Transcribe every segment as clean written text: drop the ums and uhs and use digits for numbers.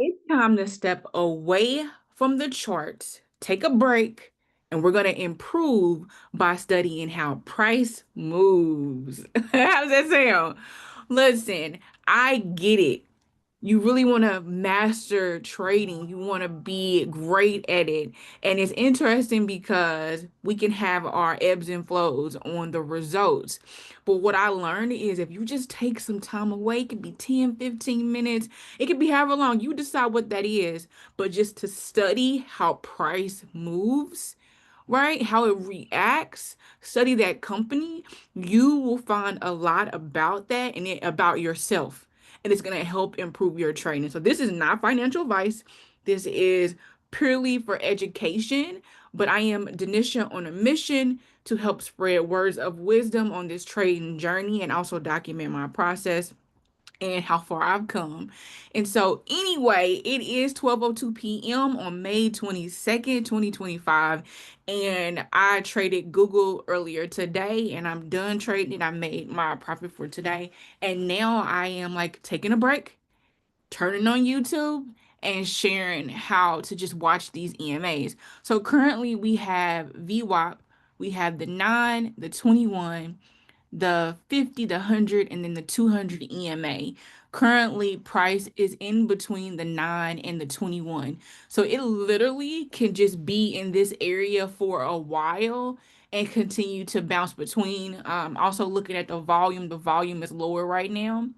It's time to step away from the charts, take a break, and we're going to improve by studying how price moves. How does that sound? Listen, I get it. You really want to master trading. You want to be great at it. And it's interesting because we can have our ebbs and flows on the results. But what I learned is if you just take some time away, it could be 10, 15 minutes, it could be however long, you decide what that is, but just to study how price moves, right? How it reacts, study that company, you will find a lot about that and about yourself. And it's going to help improve your trading. So this is not financial advice. This is purely for education, but I am Denisha on a mission to help spread words of wisdom on this trading journey and also document my process and how far I've come. And so anyway, it is 12:02 p.m. on May 22nd, 2025, and I traded Google earlier today and I'm done trading. I made my profit for today. And now I am like taking a break, turning on YouTube and sharing how to just watch these EMAs. So currently we have VWAP, we have the 9, the 21, the 50, the 100, and then the 200 EMA. Currently, price is in between the 9 and the 21. So it literally can just be in this area for a while and continue to bounce between. Also looking at the volume is lower right now.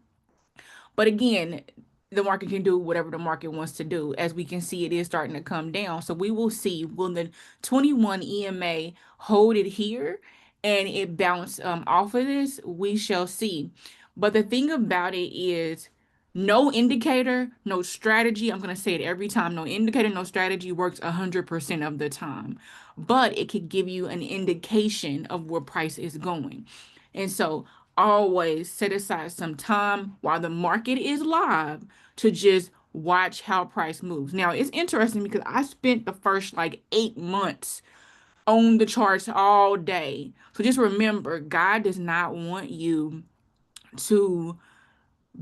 But again, the market can do whatever the market wants to do. As we can see, it is starting to come down. So we will see, will the 21 EMA hold it here and it bounce off of this? We shall see. But the thing about it is no indicator, no strategy. I'm going to say it every time. No indicator, no strategy works 100% of the time. But it could give you an indication of where price is going. And so always set aside some time while the market is live to just watch how price moves. Now, it's interesting because I spent the first like 8 months on the charts all day. So just remember, God does not want you to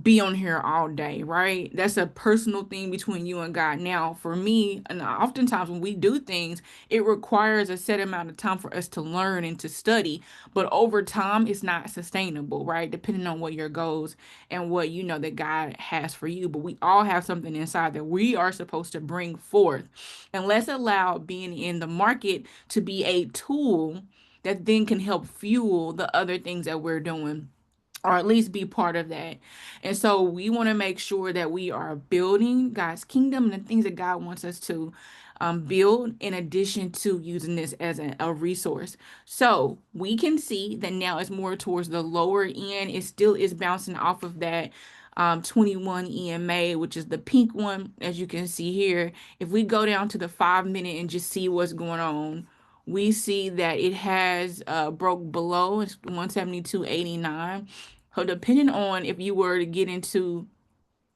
be on here all day, right? That's a personal thing between you and God. Now, for me, and oftentimes when we do things, it requires a set amount of time for us to learn and to study. But over time, it's not sustainable, right? Depending on what your goals and what you know that God has for you. But we all have something inside that we are supposed to bring forth. And let's allow being in the market to be a tool that then can help fuel the other things that we're doing or at least be part of that. And so we want to make sure that we are building God's kingdom and the things that God wants us to build in addition to using this as a resource. So we can see that now it's more towards the lower end. It still is bouncing off of that 21 EMA, which is the pink one, as you can see here. If we go down to the 5 minute and just see what's going on, we see that it has broke below. It's 172.89. So depending on if you were to get into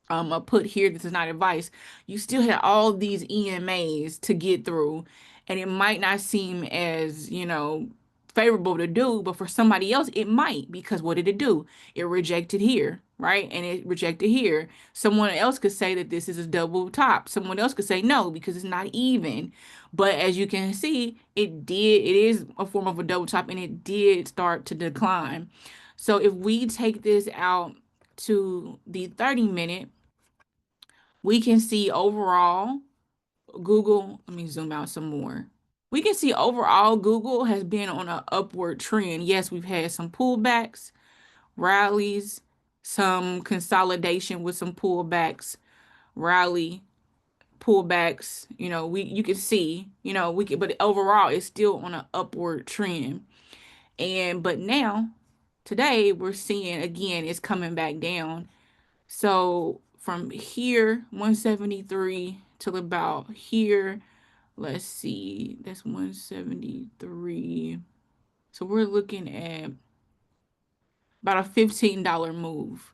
a put here, this is not advice, you still have all these EMAs to get through, and it might not seem as, favorable to do, but for somebody else, it might, because what did it do? It rejected here, right? And it rejected here. Someone else could say that this is a double top. Someone else could say no, because it's not even. But as you can see, it is a form of a double top, and it did start to decline. So if we take this out to the 30 minute, we can see overall Google, let me zoom out some more. We can see overall Google has been on an upward trend. Yes, we've had some pullbacks, rallies, some consolidation with some pullbacks, rally, pullbacks. You can see, but overall it's still on an upward trend. But now, today we're seeing again it's coming back down. So from here, 173 till about here, let's see, that's 173. So we're looking at about a $15 move.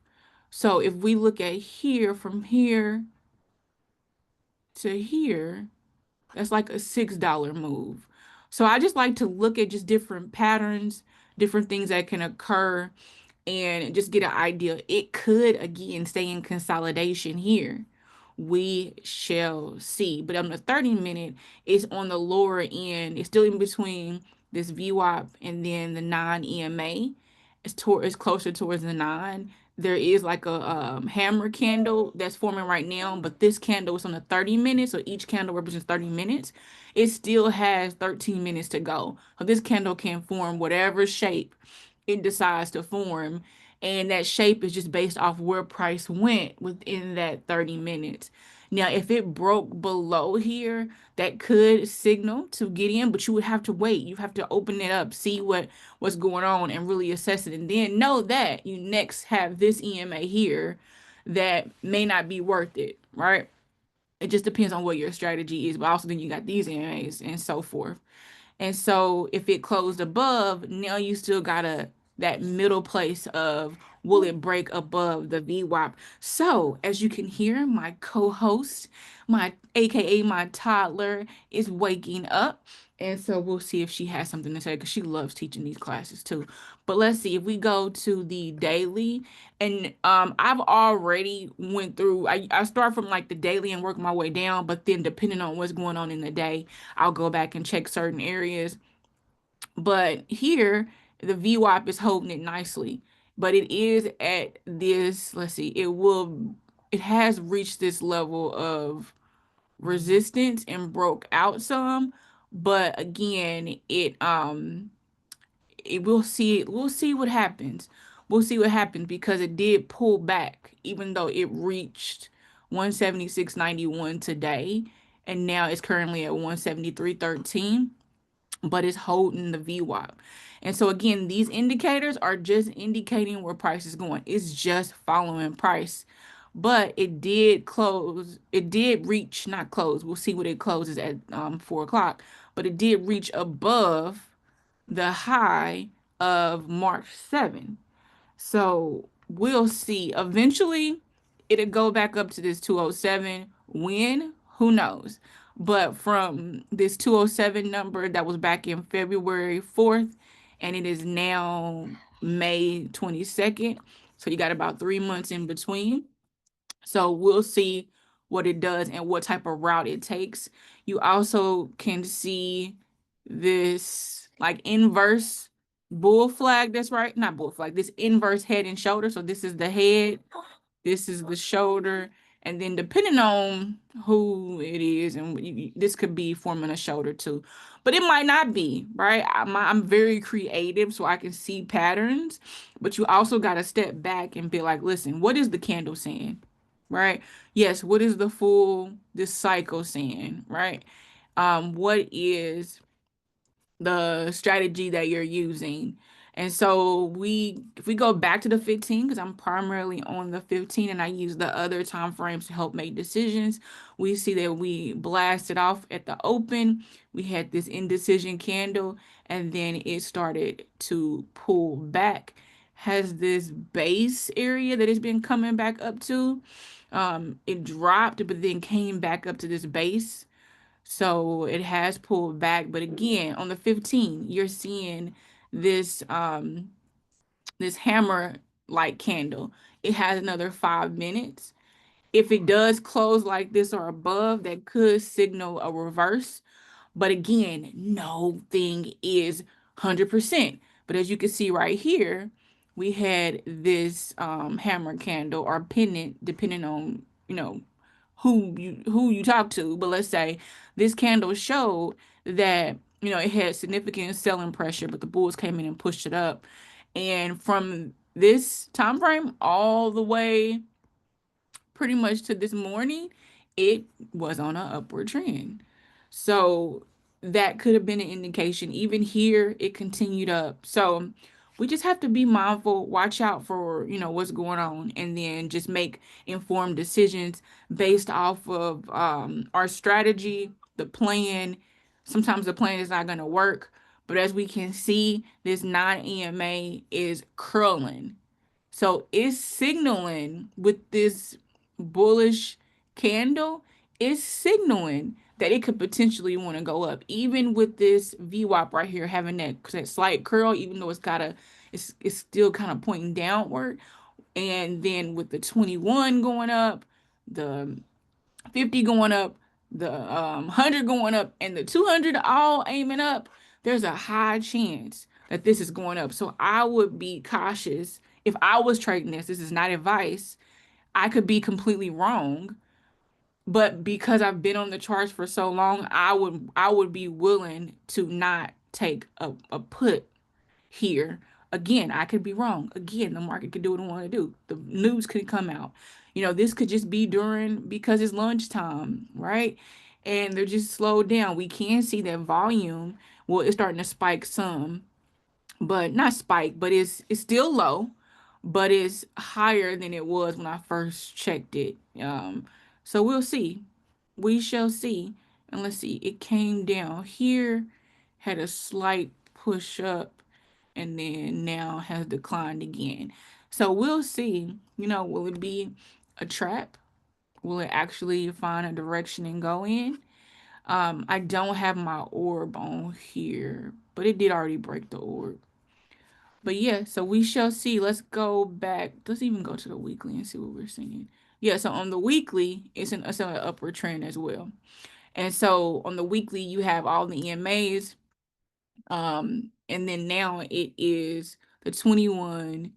So if we look at here, from here to here, that's like a $6 move. So I just like to look at just different patterns, different things that can occur, and just get an idea. It could again stay in consolidation here, We shall see. But on the 30-minute, it's on the lower end. It's still in between this VWAP and then the non-EMA. It's closer towards the nine. There is like a hammer candle that's forming right now, but this candle is on the 30 minutes, so each candle represents 30 minutes. It still has 13 minutes to go. So this candle can form whatever shape it decides to form, and that shape is just based off where price went within that 30 minutes. Now, if it broke below here, that could signal to get in, but you would have to wait. You have to open it up, see what's going on, and really assess it. And then know that you next have this EMA here that may not be worth it, right? It just depends on what your strategy is, but also then you got these EMAs and so forth. And so if it closed above, now you still got that middle place of will it break above the VWAP? So as you can hear, my co-host, my AKA my toddler, is waking up. And so we'll see if she has something to say because she loves teaching these classes too. But let's see if we go to the daily, and I've already went through. I start from like the daily and work my way down, but then depending on what's going on in the day, I'll go back and check certain areas. But here, the VWAP is holding it nicely. But it is at this, let's see, it has reached this level of resistance and broke out some. But again, we'll see what happens. We'll see what happens because it did pull back, even though it reached 176.91 today, and now it's currently at 173.13, but it's holding the VWAP. And so again, these indicators are just indicating where price is going. It's just following price. But it did reach, not close. We'll see what it closes at 4 o'clock. But it did reach above the high of March 7. So we'll see. Eventually, it'll go back up to this 207. When? Who knows? But from this 207 number that was back in February 4th, and it is now May 22nd. So you got about 3 months in between. So we'll see what it does and what type of route it takes. You also can see this like inverse bull flag. That's right. Not bull flag. This inverse head and shoulder. So this is the head. This is the shoulder. And then depending on who it is, and this could be forming a shoulder too, but it might not be, right? I'm very creative, so I can see patterns, but you also got to step back and be like, listen, what is the candle saying? Right? Yes, what is this cycle saying, right? What is the strategy that you're using? And so if we go back to the 15, because I'm primarily on the 15 and I use the other time frames to help make decisions, we see that we blasted off at the open. We had this indecision candle, and then it started to pull back. Has this base area that it's been coming back up to. It dropped, but then came back up to this base. So it has pulled back. But again, on the 15, you're seeing this this hammer like candle. It has another 5 minutes. If it does close like this or above, that could signal a reverse. But again, no thing is 100%. But as you can see right here, we had this hammer candle or pendant, depending on, who you talk to. But let's say this candle showed that, it had significant selling pressure, but the bulls came in and pushed it up. And from this time frame all the way pretty much to this morning, it was on an upward trend. So that could have been an indication. Even here, it continued up. So we just have to be mindful, watch out for, what's going on, and then just make informed decisions based off of our strategy, the plan. Sometimes the plan is not going to work, but as we can see, this non-EMA is curling. So it's signaling with this bullish candle, it's signaling that it could potentially want to go up. Even with this VWAP right here having that slight curl, even though it's still kind of pointing downward. And then with the 21 going up, the 50 going up, the 100 going up, and the 200 all aiming up, there's a high chance that this is going up. So I would be cautious if I was trading this. This is not advice. I could be completely wrong, but because I've been on the charts for so long, I would be willing to not take a put here. Again, I could be wrong. Again, the market could do what it want to do. The news could come out. This could just be during because it's lunchtime, right? And they're just slowed down. We can see that volume. Well, it's starting to spike some, but not spike, but it's still low, but it's higher than it was when I first checked it. So we'll see. We shall see. And let's see, it came down here, had a slight push up, and then now has declined again. So we'll see. Will it be a trap? Will it actually find a direction and go in? I don't have my orb on here, but it did already break the orb. But yeah, so we shall see. Let's go back. Let's even go to the weekly and see what we're seeing. Yeah, so on the weekly, it's an upward trend as well. And so on the weekly, you have all the EMAs. And then now it is the 21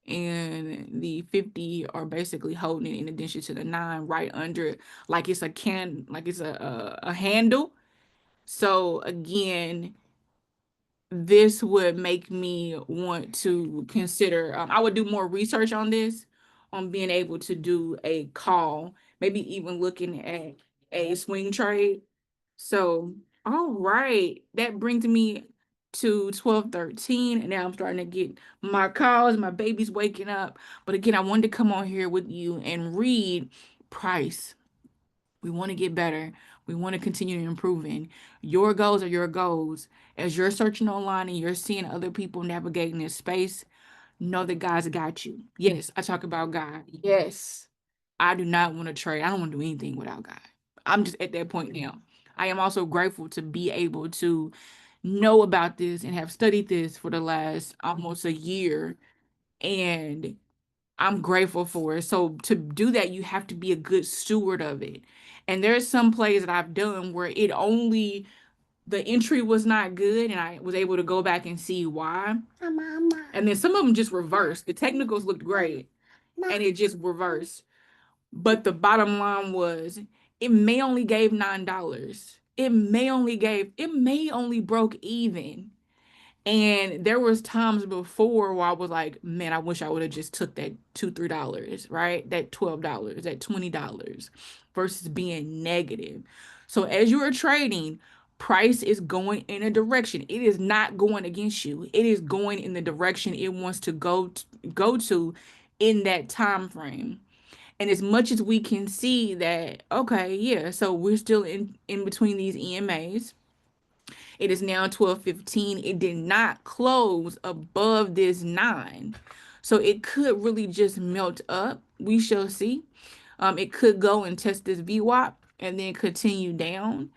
and the 50 are basically holding it in addition to the 9 right under it, like it's a handle. So again, this would make me want to consider, I would do more research on this, on being able to do a call, maybe even looking at a swing trade. So, all right, that brings me to 12:13, and now I'm starting to get my calls. My baby's waking up. But again, I wanted to come on here with you and read price. We want to get better. We want to continue improving. Your goals are your goals. As you're searching online and you're seeing other people navigating this space, know that God's got you. Yes, I talk about God. Yes, I do not want to trade. I don't want to do anything without God. I'm just at that point now. I am also grateful to be able to know about this and have studied this for the last almost a year. And I'm grateful for it. So to do that, you have to be a good steward of it. And there's some plays that I've done where the entry was not good, and I was able to go back and see why. And then some of them just reversed. The technicals looked great, and it just reversed. But the bottom line was it may only gave $9. It may only broke even. And there was times before where I was like, man, I wish I would have just took that $2, $3, right? That $12, that $20 versus being negative. So as you are trading, price is going in a direction. It is not going against you. It is going in the direction it wants to go to in that time frame. And as much as we can see that, okay, yeah, so we're still in between these EMAs. It is now 12:15. It did not close above this 9. So it could really just melt up. We shall see. It could go and test this VWAP and then continue down.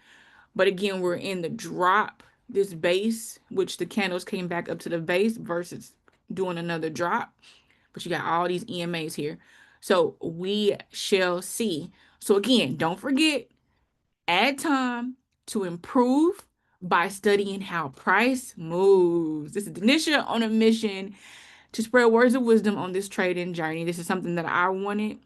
But again, we're in the drop, this base, which the candles came back up to the base versus doing another drop. But you got all these EMAs here. So we shall see. So again, don't forget, add time to improve by studying how price moves. This is Denisha on a mission to spread words of wisdom on this trading journey. This is something that I wanted.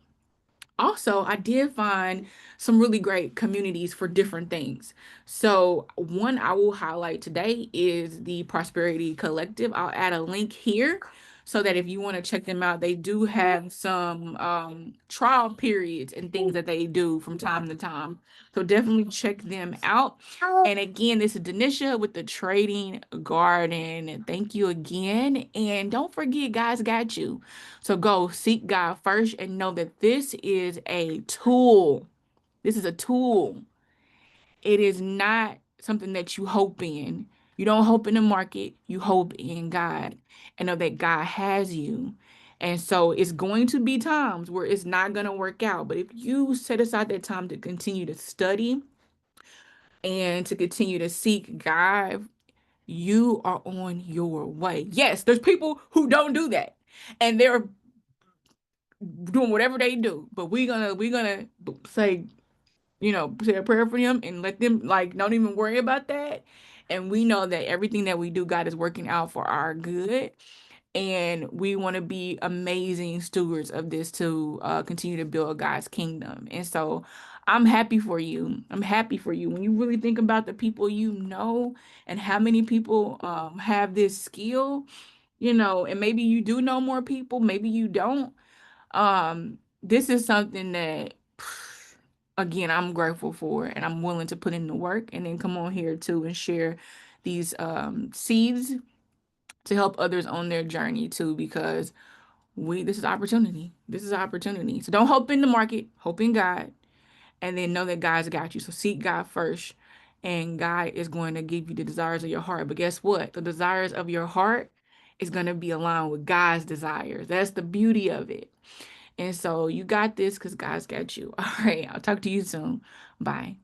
Also, I did find some really great communities for different things. So, one I will highlight today is the Prosperity Collective. I'll add a link here so that if you want to check them out, they do have some trial periods and things that they do from time to time. So, definitely check them out. And again, this is Denisha with the Trading Garden. Thank you again. And don't forget, guys, got you. So go seek God first and know that this is a tool. This is a tool. It is not something that you hope in. You don't hope in the market, you hope in God and know that God has you. And so it's going to be times where it's not going to work out. But if you set aside that time to continue to study and to continue to seek God, you are on your way. Yes, there's people who don't do that. And they're doing whatever they do. But we're gonna say say a prayer for them and let them like don't even worry about that. And we know that everything that we do, God is working out for our good. And we want to be amazing stewards of this to continue to build God's kingdom. And so I'm happy for you. I'm happy for you. When you really think about the people you know and how many people have this skill, and maybe you do know more people, maybe you don't. This is something that, again, I'm grateful for, and I'm willing to put in the work and then come on here too and share these seeds to help others on their journey too, because this is opportunity. This is opportunity. So don't hope in the market, hope in God, and then know that God's got you. So seek God first, and God is going to give you the desires of your heart. But guess what? The desires of your heart is going to be aligned with God's desires. That's the beauty of it. And so you got this because God's got you. All right. I'll talk to you soon. Bye.